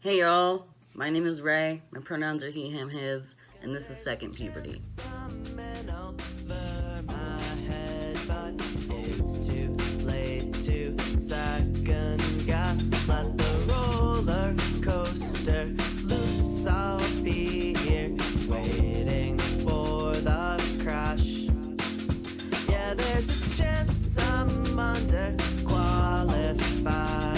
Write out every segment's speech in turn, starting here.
Hey y'all, my name is Ray, my pronouns are he, him, his, and this is Second Puberty. Second guess, let the roller coaster loose. I'll be here waiting for the crash. Yeah, there's a chance I'm under qualified, but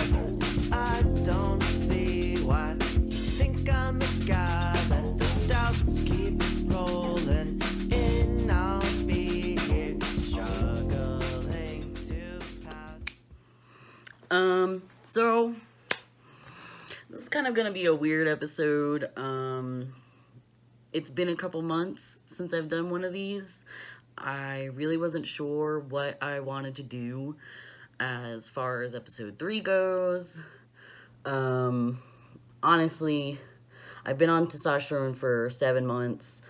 I don't see why you think I'm the guy. Let the doubts keep rolling in. I'll be here struggling to pass. So this is kind of gonna be a weird episode. It's been a couple months since I've done one of these. I really wasn't sure what I wanted to do as far as episode 3 goes. Honestly, I've been on testosterone for 7 months.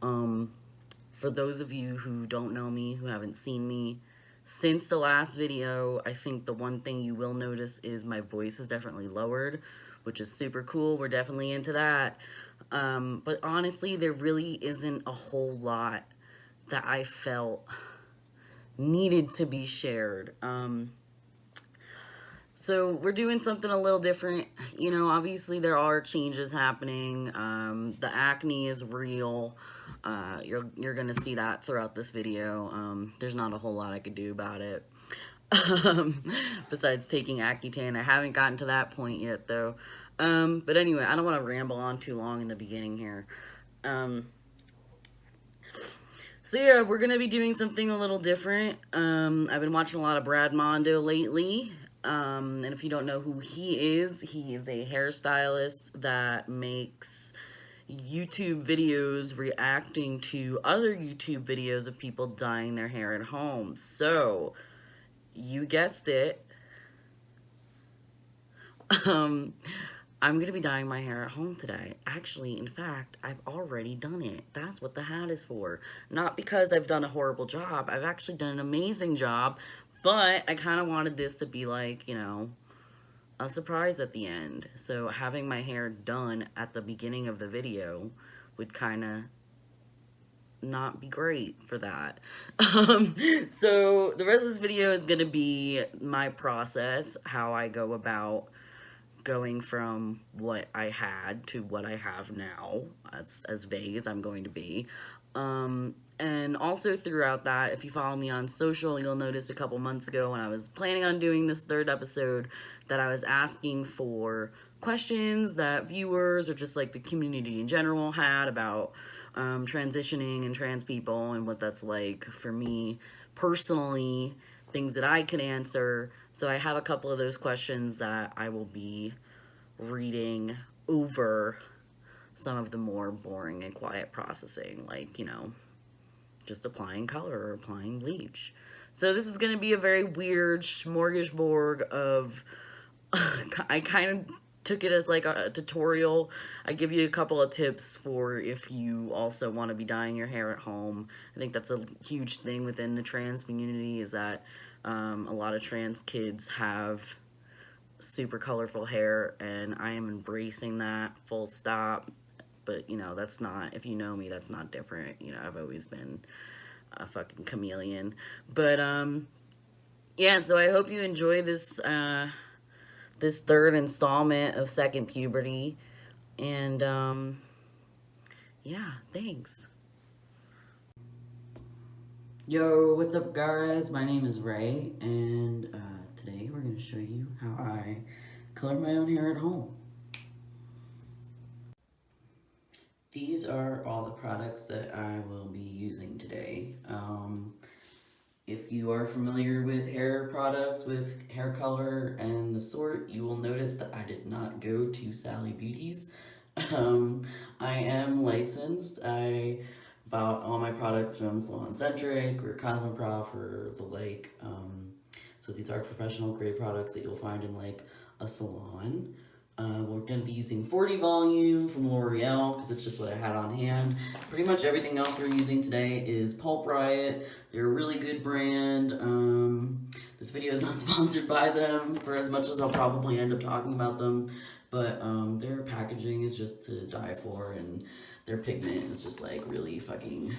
For those of you who don't know me, who haven't seen me, since the last video, I think the one thing you will notice is my voice is definitely lowered, which is super cool. We're definitely into that. But honestly, there really isn't a whole lot that I felt needed to be shared. So we're doing something a little different. You know, obviously there are changes happening. The acne is real. You're gonna see that throughout this video. There's not a whole lot I could do about it. Besides taking Accutane. I haven't gotten to that point yet though. But anyway, I don't want to ramble on too long in the beginning here. So yeah, we're gonna be doing something a little different. I've been watching a lot of Brad Mondo lately. And if you don't know who he is a hairstylist that makes YouTube videos reacting to other YouTube videos of people dyeing their hair at home. So, you guessed it. I'm gonna be dyeing my hair at home today. Actually, in fact, I've already done it. That's what the hat is for. Not because I've done a horrible job. I've actually done an amazing job, but I kind of wanted this to be like, you know, a surprise at the end. So having my hair done at the beginning of the video would kind of not be great for that. So the rest of this video is going to be my process, how I go about going from what I had to what I have now, as vague as I'm going to be. And also throughout that, if you follow me on social, you'll notice a couple months ago when I was planning on doing this 3rd episode that I was asking for questions that viewers or just like the community in general had about transitioning and trans people and what that's like for me personally, things that I can answer. So I have a couple of those questions that I will be reading over some of the more boring and quiet processing, like, you know, just applying color or applying bleach. So this is going to be a very weird smorgasbord of I kind of took it as like a tutorial. I give you a couple of tips for if you also want to be dyeing your hair at home. I think that's a huge thing within the trans community, is that a lot of trans kids have super colorful hair, and I am embracing that, full stop. But, you know, that's not, if you know me, that's not different. You know, I've always been a fucking chameleon. But, yeah, so I hope you enjoy this, this 3rd installment of Second Puberty. And, yeah, thanks. Yo, what's up, guys? My name is Ray, and, today we're going to show you how I color my own hair at home. These are all the products that I will be using today. If you are familiar with hair products, with hair color and the sort, you will notice that I did not go to Sally Beauty's. I am licensed. I bought all my products from Salon Centric or Cosmoprof or the like. So these are professional grade products that you'll find in like a salon. We're going to be using 40 volume from L'Oreal because it's just what I had on hand. Pretty much everything else we're using today is Pulp Riot. They're a really good brand. This video is not sponsored by them, for as much as I'll probably end up talking about them. But their packaging is just to die for, and their pigment is just like really fucking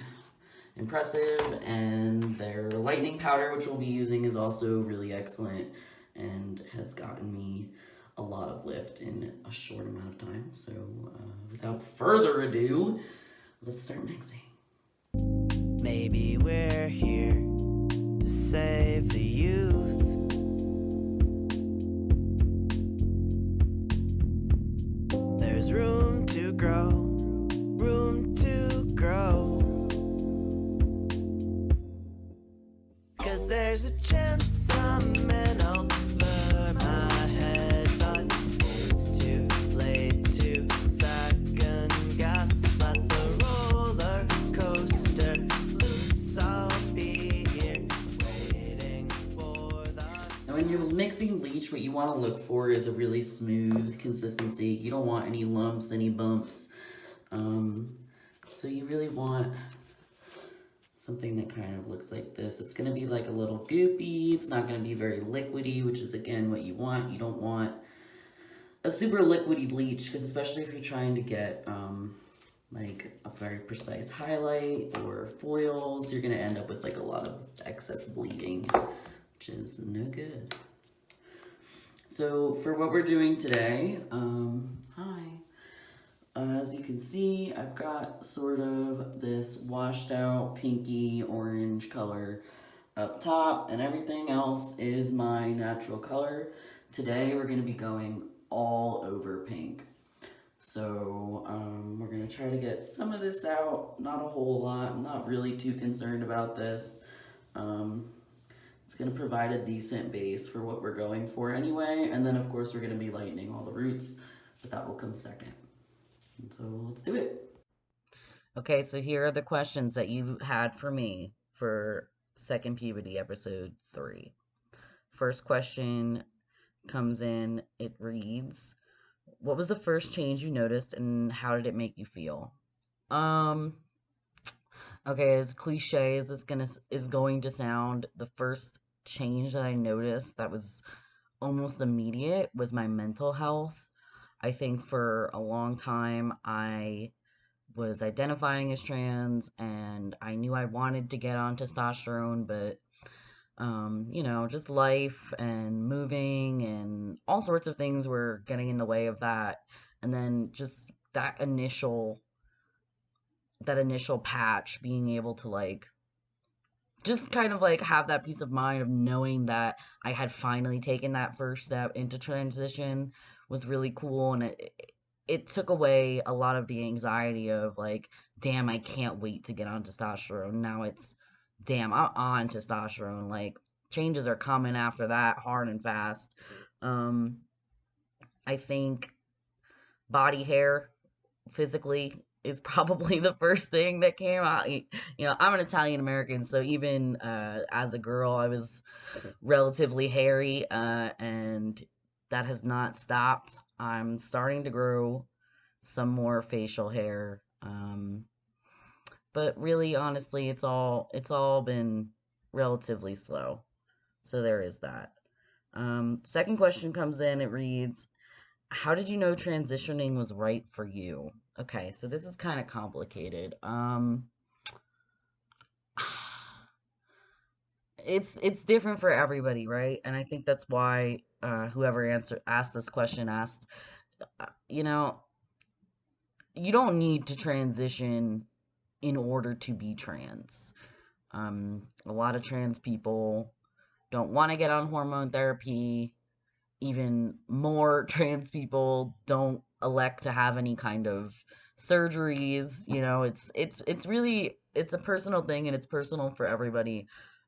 impressive. And their lightning powder, which we'll be using, is also really excellent and has gotten me a lot of lift in a short amount of time. So without further ado, let's start mixing. Maybe we're here to save the youth. There's room to grow, room to grow. 'Cause there's a chance I'm in over my head, but it's too late to second guess. Let the roller coaster loose. I'll be here waiting for the. Now when you're mixing bleach, what you want to look for is a really smooth consistency. You don't want any lumps, any bumps. So you really want something that kind of looks like this. It's going to be like a little goopy. It's not going to be very liquidy, which is again what you want. You don't want a super liquidy bleach, because especially if you're trying to get like a very precise highlight or foils, you're going to end up with like a lot of excess bleeding, which is no good. So for what we're doing today, as you can see, I've got sort of this washed out pinky orange color up top, and everything else is my natural color. Today we're going to be going all over pink. So we're going to try to get some of this out, not a whole lot. I'm not really too concerned about this. It's going to provide a decent base for what we're going for anyway, and then of course we're going to be lightening all the roots, but that will come second. So let's do it. Okay, so here are the questions that you had for me for Second Puberty Episode 3. First question comes in, it reads, what was the first change you noticed and how did it make you feel? Okay, as cliche as this is going to sound, the first change that I noticed that was almost immediate was my mental health. I think for a long time I was identifying as trans and I knew I wanted to get on testosterone, but just life and moving and all sorts of things were getting in the way of that. And then just that initial patch, being able to like just kind of like have that peace of mind of knowing that I had finally taken that first step into transition was really cool. And it took away a lot of the anxiety of like, damn, I can't wait to get on testosterone. Now it's, damn, I'm on testosterone. Like, changes are coming after that hard and fast. I think body hair physically is probably the first thing that came out. I'm an Italian American, so even as a girl, I was relatively hairy, and that has not stopped. I'm starting to grow some more facial hair, but really, honestly, it's all been relatively slow. So there is that. Second question comes in. It reads, how did you know transitioning was right for you? Okay, so this is kind of complicated. It's different for everybody, right? And I think that's why whoever asked this question asked, you don't need to transition in order to be trans. A lot of trans people don't want to get on hormone therapy. Even more trans people don't elect to have any kind of surgeries. It's really, it's a personal thing, and it's personal for everybody.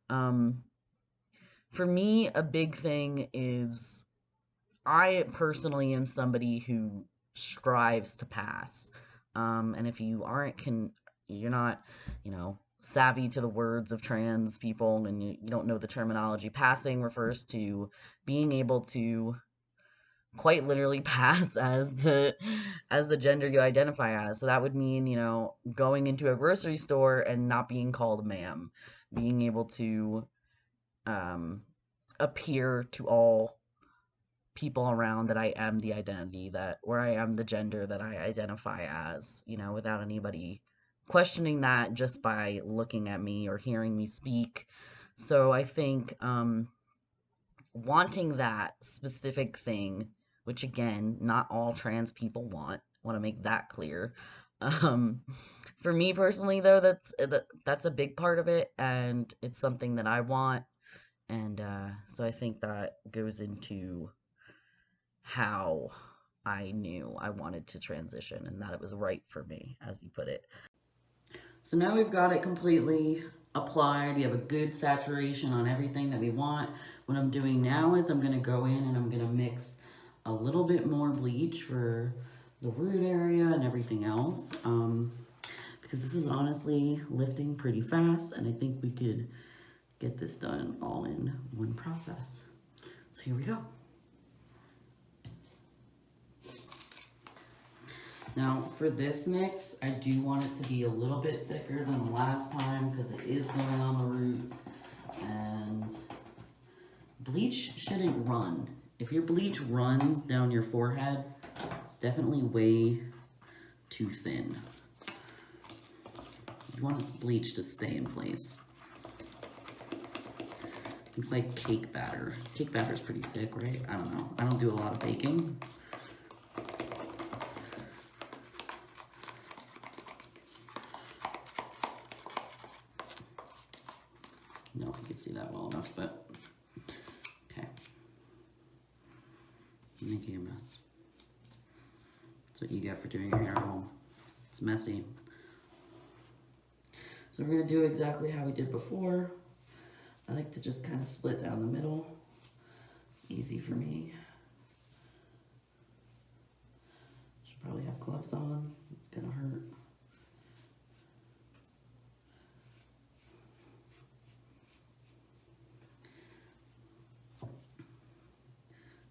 For me, a big thing is I personally am somebody who strives to pass. And if you you're not, savvy to the words of trans people, and you don't know the terminology, passing refers to being able to quite literally pass as the gender you identify as. So that would mean, going into a grocery store and not being called ma'am, being able to appear to all people around that I am the identity that, or I am the gender that I identify as, you know, without anybody questioning that just by looking at me or hearing me speak. So I think wanting that specific thing, which again, not all trans people want to make that clear. Um, for me personally, though, that's a big part of it, and it's something that I want, and so I think that goes into how I knew I wanted to transition and that it was right for me, as you put it. So now we've got it completely applied. We have a good saturation on everything that we want. What I'm doing now is I'm going to go in and I'm going to mix a little bit more bleach for the root area and everything else. Because this is honestly lifting pretty fast, and I think we could get this done all in one process. So here we go. Now for this mix, I do want it to be a little bit thicker than the last time because it is going on the roots, and bleach shouldn't run. If your bleach runs down your forehead, it's definitely way too thin. You want bleach to stay in place. Think like cake batter. Cake batter is pretty thick, right? I don't know. I don't do a lot of baking. No, you can see that well enough, but okay. I'm making a mess. That's what you get for doing your hair at home. It's messy. So we're gonna do exactly how we did before. I like to just kind of split down the middle. It's easy for me. Should probably have gloves on. It's gonna hurt.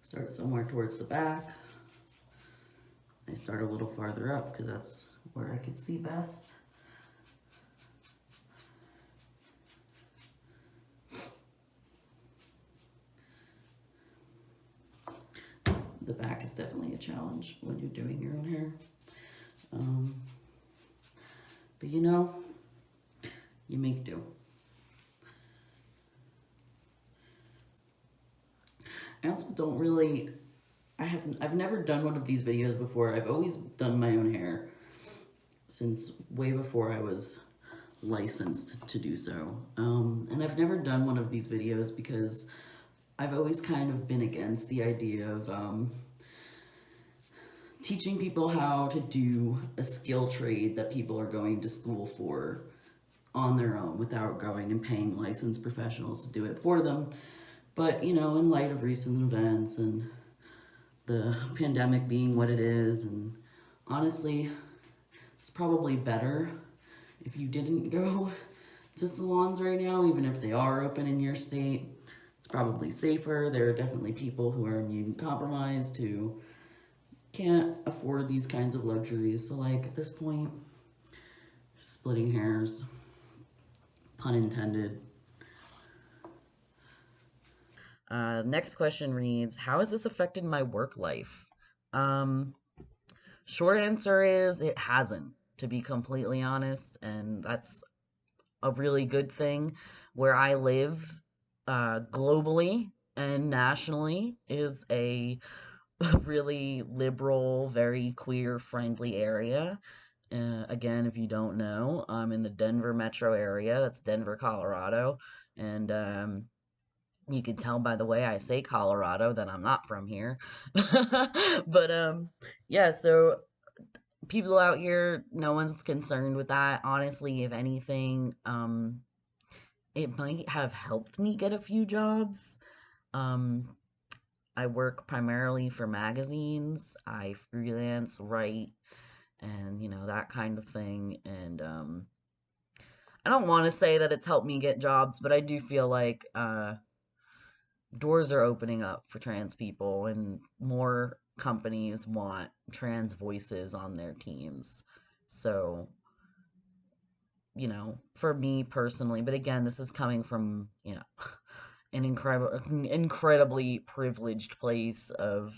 Start somewhere towards the back. I start a little farther up because that's where I can see best. The back is definitely a challenge when you're doing your own hair. But you know, you make do. I also don't really, I've never done one of these videos before. I've always done my own hair since way before I was licensed to do so. And I've never done one of these videos because I've always kind of been against the idea of teaching people how to do a skill trade that people are going to school for on their own without going and paying licensed professionals to do it for them. But, you know, in light of recent events and the pandemic being what it is, and honestly, it's probably better if you didn't go to salons right now, even if they are open in your state. It's probably safer. There are definitely people who are immune compromised who can't afford these kinds of luxuries. So like at this point, splitting hairs, pun intended. Next question reads, how has this affected my work life? Short answer is it hasn't, to be completely honest, and that's a really good thing. Where I live, globally and nationally, is a really liberal, very queer friendly area. Again, if you don't know, I'm in the Denver metro area. That's Denver, Colorado. And you can tell by the way I say Colorado that I'm not from here. But yeah, so people out here, no one's concerned with that. Honestly, if anything, it might have helped me get a few jobs. I work primarily for magazines. I freelance, write, and you know, that kind of thing. And I don't want to say that it's helped me get jobs, but I do feel like doors are opening up for trans people, and more companies want trans voices on their teams. So, you know, for me personally, but again, this is coming from, you know, an incredibly privileged place of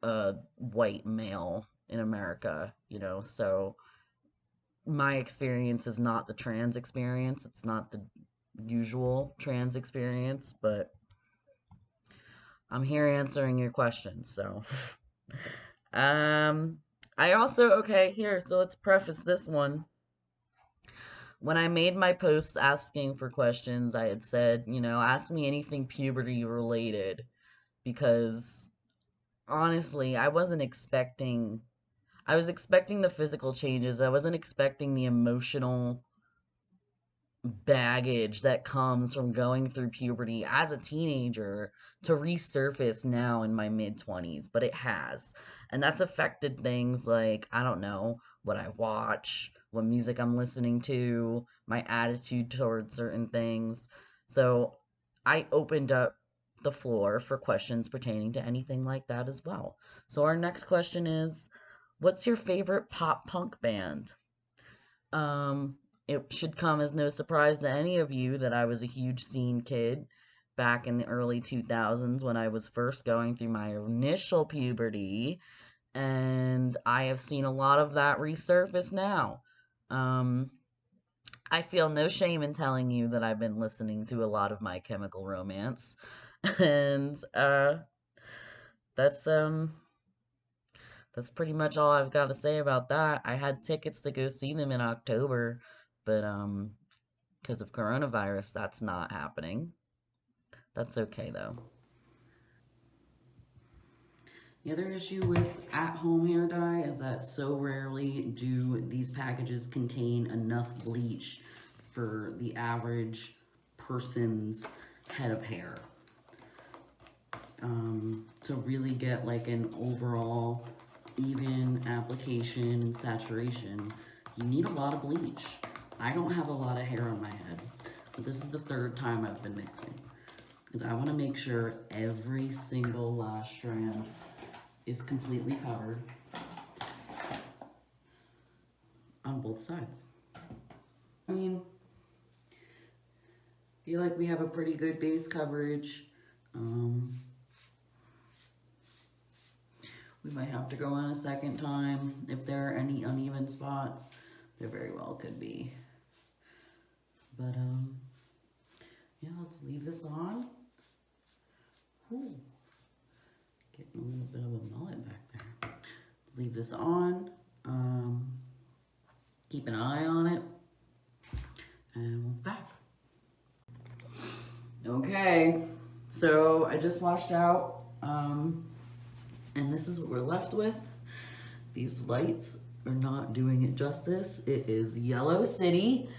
a white male in America, so my experience is not the trans experience. It's not the usual trans experience, but I'm here answering your questions. So, um, I also, okay, here, so let's preface this one. When I made my post asking for questions, I had said, ask me anything puberty related because honestly, I was expecting the physical changes. I wasn't expecting the emotional baggage that comes from going through puberty as a teenager to resurface now in my mid 20s, but it has. And that's affected things like, I don't know, what I watch, what music I'm listening to, my attitude towards certain things. So I opened up the floor for questions pertaining to anything like that as well. So our next question is, what's your favorite pop punk band? Um, it should come as no surprise to any of you that I was a huge scene kid back in the early 2000s when I was first going through my initial puberty, and I have seen a lot of that resurface now. Um, I feel no shame in telling you that I've been listening to a lot of My Chemical Romance, and that's that's pretty much all I've got to say about that. I had tickets to go see them in October, but because of coronavirus, that's not happening. That's okay though. The other issue with at-home hair dye is that so rarely do these packages contain enough bleach for the average person's head of hair. To really get like an overall even application saturation, you need a lot of bleach. I don't have a lot of hair on my head, but this is the third time I've been mixing because I want to make sure every single last strand is completely covered on both sides. I mean, I feel like we have a pretty good base coverage. We might have to go on a second time if there are any uneven spots. There very well could be. But, yeah, let's leave this on. Ooh, getting a little bit of a mullet back there. Leave this on. Keep an eye on it. And we're back. Okay, so I just washed out. And this is what we're left with. These lights are not doing it justice. It is Yellow City,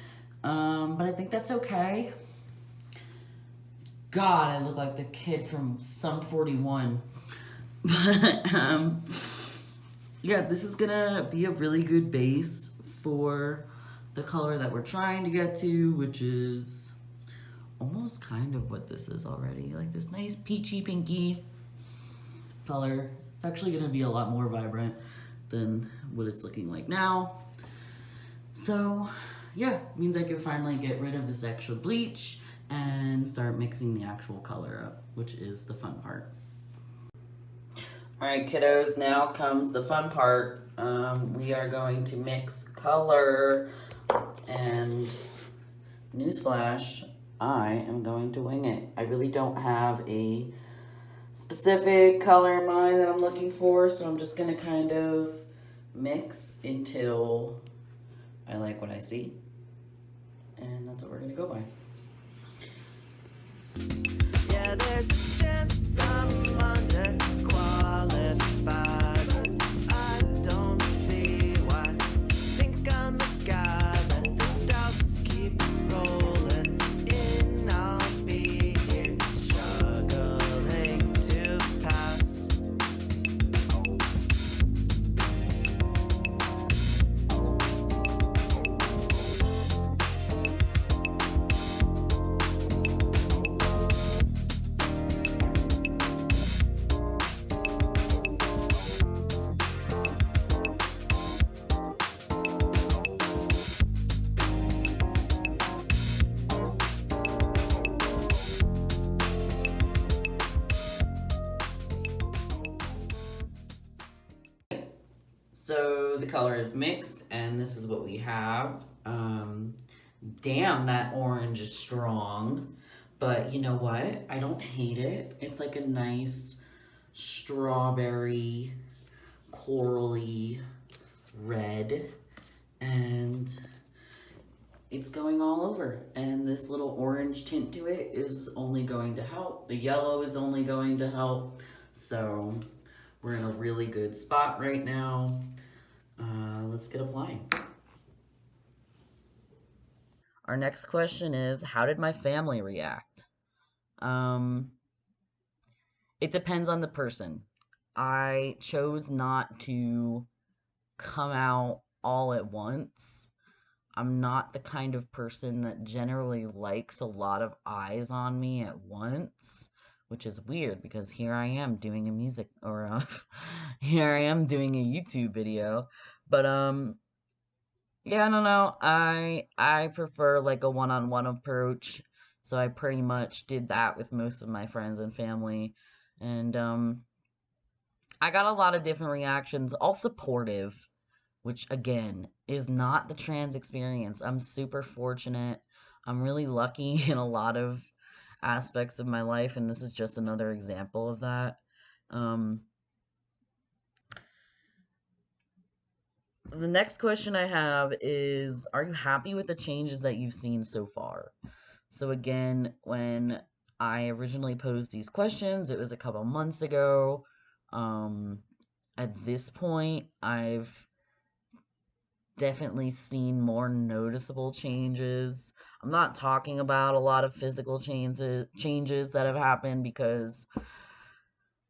but I think that's okay. God, I look like the kid from Sum 41. But, yeah, this is gonna be a really good base for the color that we're trying to get to, which is almost kind of what this is already. Like this nice peachy pinky color. It's actually going to be a lot more vibrant than what it's looking like now. So, yeah, means I can finally get rid of this extra bleach and start mixing the actual color up, which is the fun part. Alright, kiddos, now comes the fun part. We are going to mix color, and newsflash, I am going to wing it. I really don't have a specific color in mind that I'm looking for, so I'm just gonna kind of mix until I like what I see, and that's what we're gonna go by. Yeah, there's a chance I'm underqualified, but I don't see why. Think I'm the guy, let the doubts keep rolling in. I'll be here struggling to pass. So the color is mixed, and this is what we have. Damn, that orange is strong. But you know what? I don't hate it. It's like a nice strawberry, corally red. And it's going all over. And this little orange tint to it is only going to help. The yellow is only going to help. So we're in a really good spot right now. Let's get applying. Our next question is, how did my family react? It depends on the person. I chose not to come out all at once. I'm not the kind of person that generally likes a lot of eyes on me at once, which is weird because here I am doing a music or here I am doing a YouTube video. But yeah, I don't know. I prefer like a one-on-one approach. So I pretty much did that with most of my friends and family. And I got a lot of different reactions, all supportive, which again is not the trans experience. I'm super fortunate. I'm really lucky in a lot of aspects of my life, and this is just another example of that. The next question I have is, are you happy with the changes that you've seen so far? So again, when I originally posed these questions, it was a couple months ago. At this point, I've definitely seen more noticeable changes. I'm not talking about a lot of physical changes that have happened because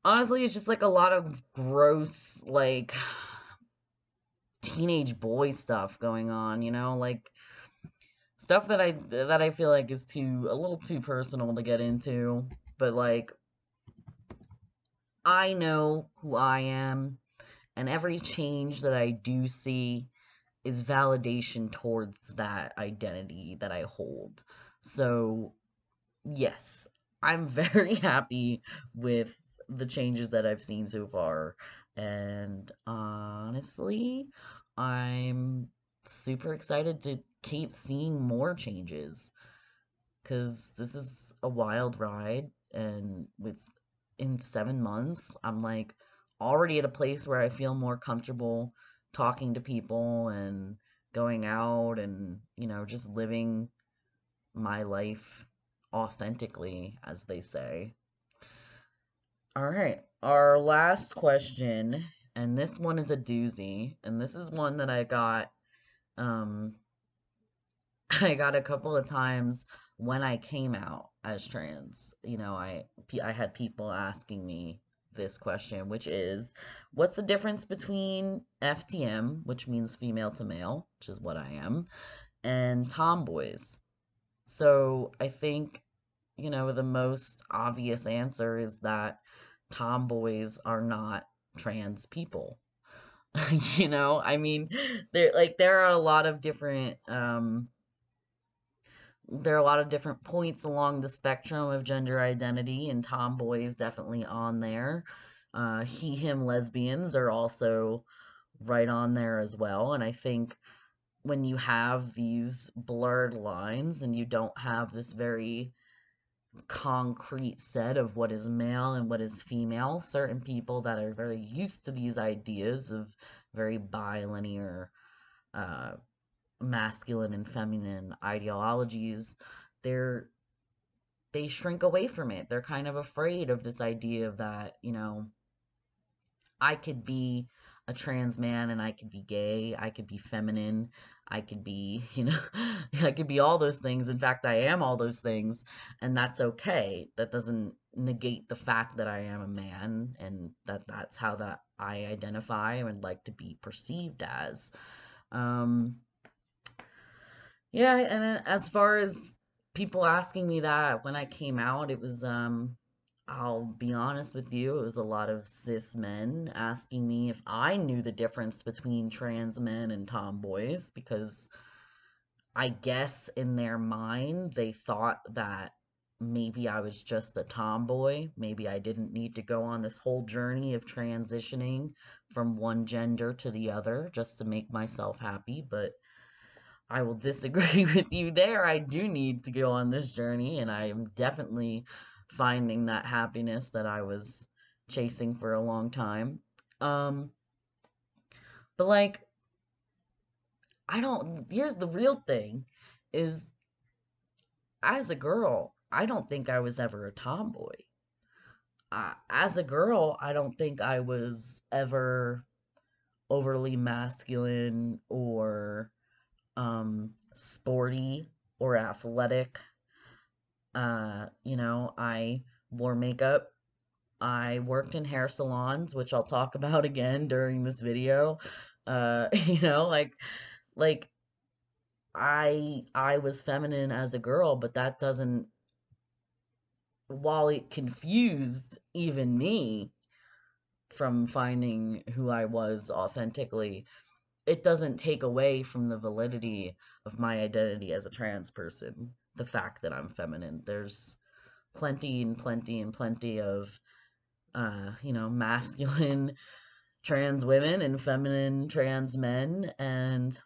honestly, it's just like a lot of gross, like teenage boy stuff going on, like stuff that I feel like is a little too personal to get into, but like I know who I am, and every change that I do see is validation towards that identity that I hold. So, yes, I'm very happy with the changes that I've seen so far. And honestly, I'm super excited to keep seeing more changes because this is a wild ride. And in 7 months, I'm like already at a place where I feel more comfortable talking to people and going out and, just living my life authentically, as they say. All right, our last question, and this one is a doozy, and this is one that I got um I got a couple of times when I came out as trans. I had people asking me this question, which is, what's the difference between FTM, which means female to male, which is what I am, and tomboys? So I think, the most obvious answer is that tomboys are not trans people. I mean, there are a lot of different there are a lot of different points along the spectrum of gender identity, and tomboy is definitely on there. He, him lesbians are also right on there as well. And I think when you have these blurred lines and you don't have this very concrete set of what is male and what is female, certain people that are very used to these ideas of very bilinear uh, masculine and feminine ideologies, they're they shrink away from it. They're kind of afraid of this idea of that, I could be a trans man and I could be gay, I could be feminine, I could be, I could be all those things. In fact, I am all those things, and that's okay. That doesn't negate the fact that I am a man and that's how that I identify and like to be perceived as. Um, yeah, and then as far as people asking me that when I came out, it was I'll be honest with you, it was a lot of cis men asking me if I knew the difference between trans men and tomboys because I guess in their mind they thought that maybe I was just a tomboy. Maybe I didn't need to go on this whole journey of transitioning from one gender to the other just to make myself happy. But I will disagree with you there. I do need to go on this journey, and I am definitely finding that happiness that I was chasing for a long time. Um, but like, I don't, here's the real thing is as a girl, I don't think I was ever a tomboy. As a girl, I don't think I was ever overly masculine or sporty or athletic. I wore makeup. I worked in hair salons, which I'll talk about again during this video. Like I was feminine as a girl, but that doesn't, while it confused even me from finding who I was authentically, it doesn't take away from the validity of my identity as a trans person. The fact that I'm feminine. There's plenty and plenty and plenty of, masculine trans women and feminine trans men, and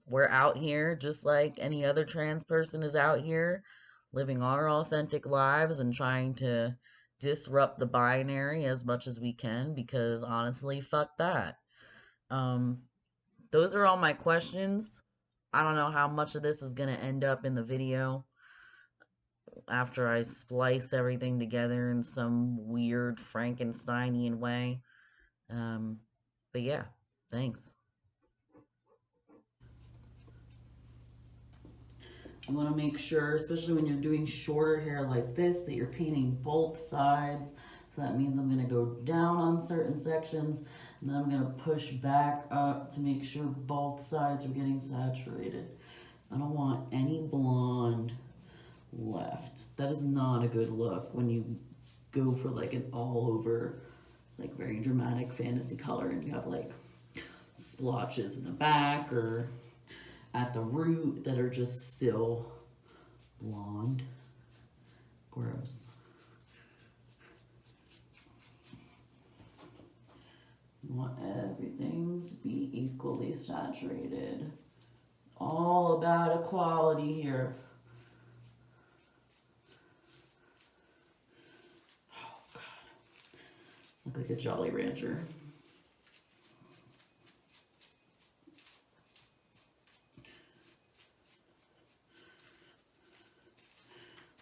we're out here just like any other trans person is out here living our authentic lives and trying to disrupt the binary as much as we can because honestly, fuck that. Um, those are all my questions. I don't know how much of this is going to end up in the video after I splice everything together in some weird Frankensteinian way. Um, but yeah, thanks. You want to make sure, especially when you're doing shorter hair like this, that you're painting both sides. So that means I'm going to go down on certain sections, and then I'm going to push back up to make sure both sides are getting saturated. I don't want any blonde left. That is not a good look when you go for like an all over, like very dramatic fantasy color and you have like splotches in the back or at the root that are just still blonde. Gross. You want everything to be equally saturated. All about equality here. Oh, God. Look like a Jolly Rancher.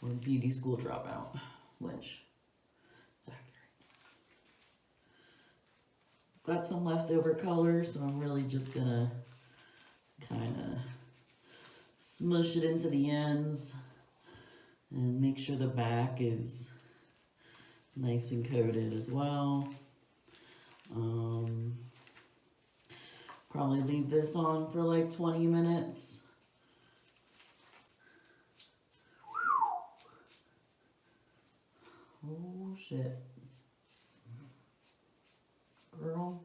Or a beauty school dropout, which is accurate. Got some leftover color, so I'm really just gonna kind of smush it into the ends and make sure the back is nice and coated as well. Probably leave this on for like 20 minutes. Oh shit. Girl.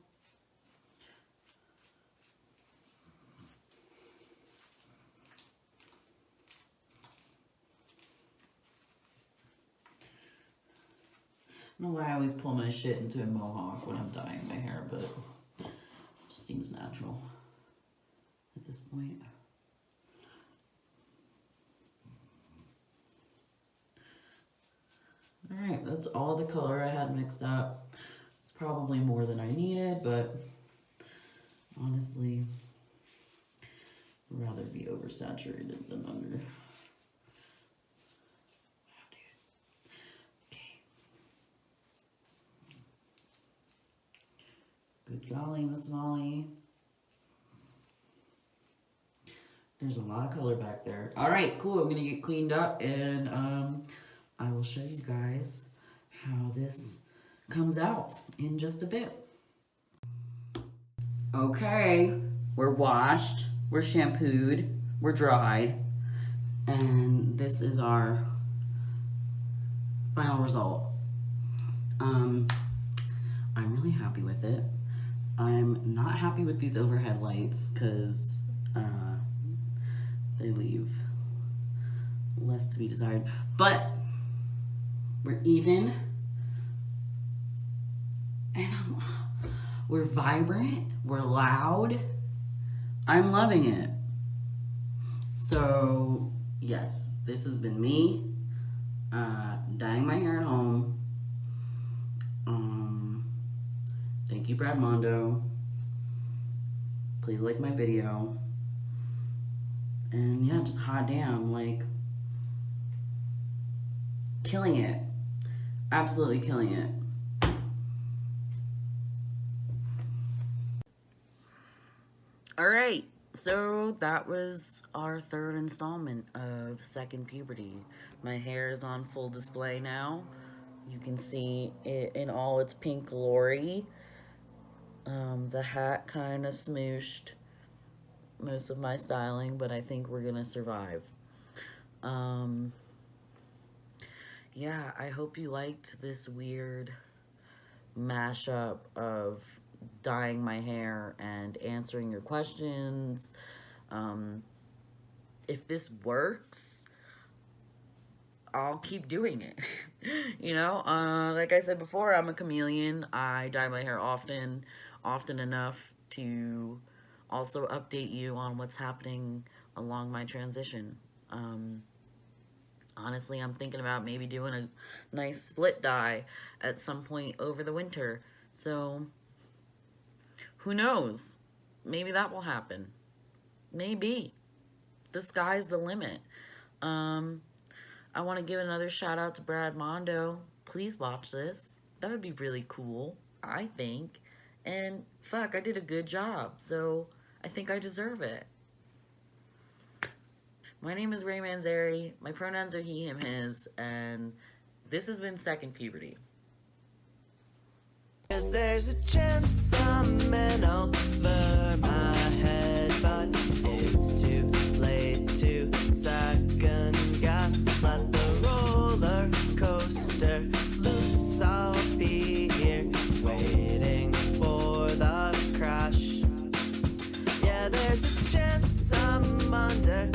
I don't know why I always pull my shit into a mohawk when I'm dyeing my hair, but it just seems natural at this point. Alright, that's all the color I had mixed up. It's probably more than I needed, but honestly, I'd rather be oversaturated than under. Good golly, Miss Molly. There's a lot of color back there. All right, cool. I'm gonna get cleaned up and I will show you guys how this comes out in just a bit. Okay, we're washed, we're shampooed, we're dried, and this is our final result. I'm really happy with it. I'm not happy with these overhead lights because they leave less to be desired. But we're even, and we're vibrant, we're loud. I'm loving it. So yes, this has been me dyeing my hair at home. Thank you, Brad Mondo. Please like my video. And yeah, just hot damn, like, killing it. Absolutely killing it. Alright, so that was our third installment of Second Puberty. My hair is on full display now. You can see it in all its pink glory. The hat kind of smooshed most of my styling, but I think we're gonna survive. Yeah, I hope you liked this weird mashup of dyeing my hair and answering your questions. If this works, I'll keep doing it. You know, like I said before, I'm a chameleon. I dye my hair often enough to also update you on what's happening along my transition. Honestly, I'm thinking about maybe doing a nice split dye at some point over the winter. So, who knows? Maybe that will happen. Maybe. The sky's the limit. I want to give another shout out to Brad Mondo. Please watch this. That would be really cool, I think. And fuck, I did a good job, so I think I deserve it. My name is Ray Manzari. My pronouns are he, him, his, and this has been Second Puberty. 'Cause there's a chance I'm in over my head, but it's too late to second guess. Let the roller coaster loose. I'll be here waiting for the crash. Yeah, there's a chance I'm under